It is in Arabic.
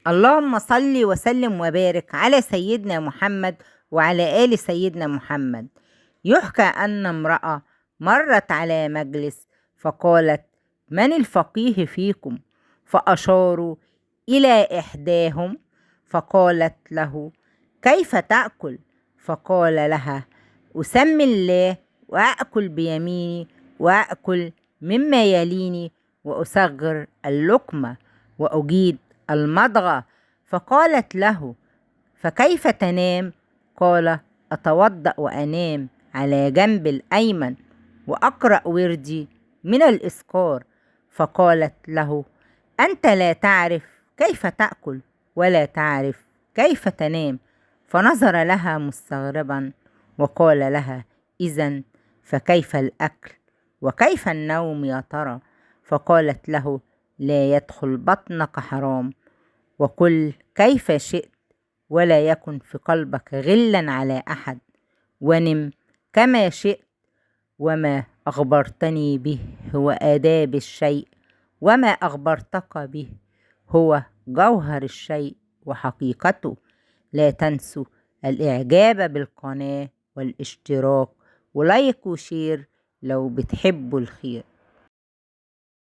اللهم صل وسلم وبارك على سيدنا محمد وعلى آل سيدنا محمد. يحكى أن امرأة مرت على مجلس فقالت: من الفقيه فيكم؟ فأشاروا إلى إحداهم فقالت له: كيف تأكل؟ فقال لها: أسمي الله وأكل بيميني وأكل مما يليني وأصغر اللقمة وأجيد المضغة. فقالت له: فكيف تنام؟ قال: أتوضأ وأنام على جنب الأيمن وأقرأ وردي من الإذكار. فقالت له: أنت لا تعرف كيف تأكل ولا تعرف كيف تنام. فنظر لها مستغربا وقال لها: إذن فكيف الأكل وكيف النوم يا ترى؟ فقالت له: لا يدخل بطنك حرام، وكل كيف شئت، ولا يكن في قلبك غلا على أحد، ونم كما شئت. وما أخبرتني به هو آداب الشيء، وما أخبرتك به هو جوهر الشيء وحقيقته. لا تنسوا الإعجاب بالقناة والاشتراك ولايك وشير لو بتحبوا الخير.